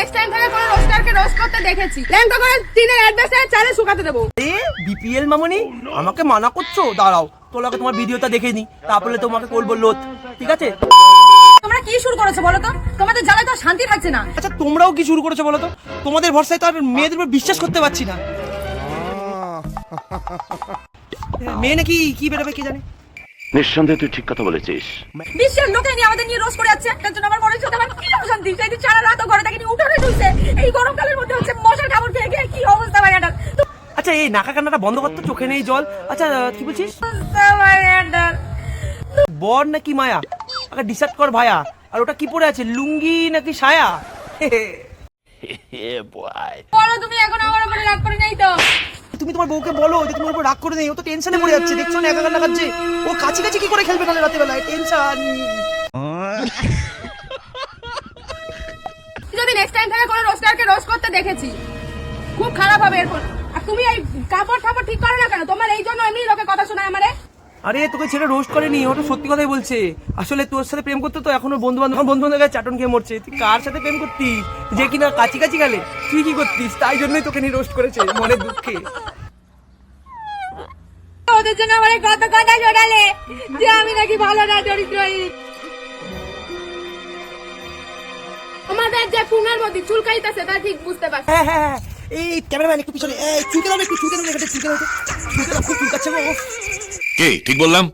Next time থেকে কোনো রোস্টারকে roast করতে দেখেছি ল্যাংটা করে টিনের অ্যাডভার্টাইজ চালে শুকাতে দেবো। বিপিএল মামনি আমাকে মানা করছো? দাঁড়াও তোলাকে তোমার ভিডিওটা দেখে নি, তারপরে তোমাকে করবো লোত, ঠিক আছে? তোমরা কি শুরু করেছো বলো তো? তোমাদের জ্বালায় তো শান্তি থাকছে না। আচ্ছা তোমরাও কি শুরু করেছো বলো তো? তোমাদের ভরসায় তো আর মেয়েদের উপর বিশ্বাস করতে পারছি না। মেয়ে নাকি কি বেরোবে কে জানে। নিঃসন্দেহে তুই ঠিক কথা বলেছিস। বিশ্বের লোকে নিয়ে আমাদের নিয়ে রোজ করে যাচ্ছে, তার জন্য আমার মনে হচ্ছে আমার কি অশান্তি। সেই দিন সারা রাত ঘরে থেকে নিয়ে উঠোনে শুইছে, এই গরমকালের মধ্যে হচ্ছে মশার কামড় খেয়ে গিয়ে কি অবস্থা ভাই এটা। আচ্ছা এই নাকা কান্নাটা বন্ধ করতো, চোখে নেই জল। আচ্ছা কি বলছিস? বর নাকি মায়া? আগে ডিসাইড কর ভাইয়া। আর ওটা কি পরে আছে, লুঙ্গি নাকি সায়া? বলো তুমি এখন আমার উপরে রাগ করে নেই তো? তুমি তোমার বউকে বলো যে তোমার উপর রাগ করে নেই, ও তো টেনশনে পড়ে যাচ্ছে, দেখছো না একা কান্না কাচ্ছে। ও কাছে কাছে কি করে খেলবে তাহলে রাতের বেলায়? টেনশন। যদি নেক্সট টাইম থেকে কোনো রোস্টারকে রোস্ট করতে দেখেছি খুব খারাপ হবে এরপর। আর তুমি এই কাপড় ঠাপড় ঠিক করো না কেন? তোমার এই জন্য এমনি লোকে কথা শোনায় আমারে। আরে তোকে ছেলে রোস্ট করেনি, ওটা সত্যি কথাই বলছে। আসলে তোর সাথে প্রেম করতে তো এখনো বন্ধু বান্ধব চাটন খেয়ে মরছে। তুই কার সাথে প্রেম করতিস যে কিনা কাছি কাছি গেলে? তুই কি করতিস? তাই জন্যই তোকে নিয়ে রোস্ট করেছে মনের দুঃখে। ওদের জন্য আমার কত কথা শোনালে যে আমি নাকি ভালো না, চরিত্রহীন। আমাদের যে পুনের মধ্যে চুলকাইতেছে তা ঠিক বুঝতে পারছি। হ্যাঁ হ্যাঁ হ্যাঁ, এই ক্যামেরাম্যান একটু পিছনে, এই চুলকে একটু চুলকে খুব চুলকাচ্ছে গো। কে ঠিক বললাম?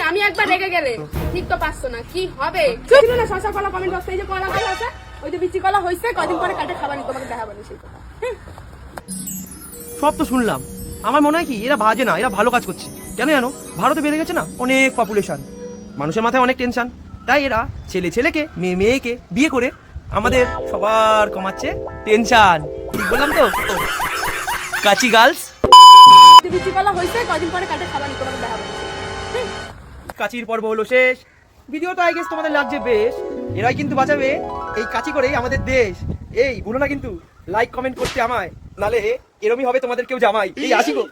আমি একবার রেগে গেলে ঠিক তো পারছো না, কি হবে? ছিল না শশা কলা কমেন্ট বক্সে, এই যে কলা গাছ আছে, ওই যে বিচি কলা হইছে, কদিন পরে কাটে খাবানি, তোমাকে দেখাবানি সেই কথা। সব তো শুনলাম, আমার মনে হয় কি এরা বাজে না, এরা ভালো কাজ করছে। কেন জানো? ভারতে বেড়ে গেছে না অনেক পপুলেশন, মানুষের মাথায় অনেক টেনশন, তাই এরা ছেলে ছেলেকে মেয়ে মেয়েকে বিয়ে করে আমাদের সবার কমাচ্ছে টেনশন। ঠিক বললাম তো? কাচি গার্লস। বিচি কলা হইছে, কদিন পরে কাটে খাবানি, তোমাকে দেখাবানি। কাচির পর্ব হলো শেষ। ভিডিওটা আই গেস তোমাদের লাগছে বেশ। এরাই কিন্তু বাঁচাবে এই কাচি করেই আমাদের দেশ। এই ভুলো না কিন্তু লাইক কমেন্ট করতে আমায়, নালে এরমই হবে তোমাদের কেউ জামাই। এই আসি গো।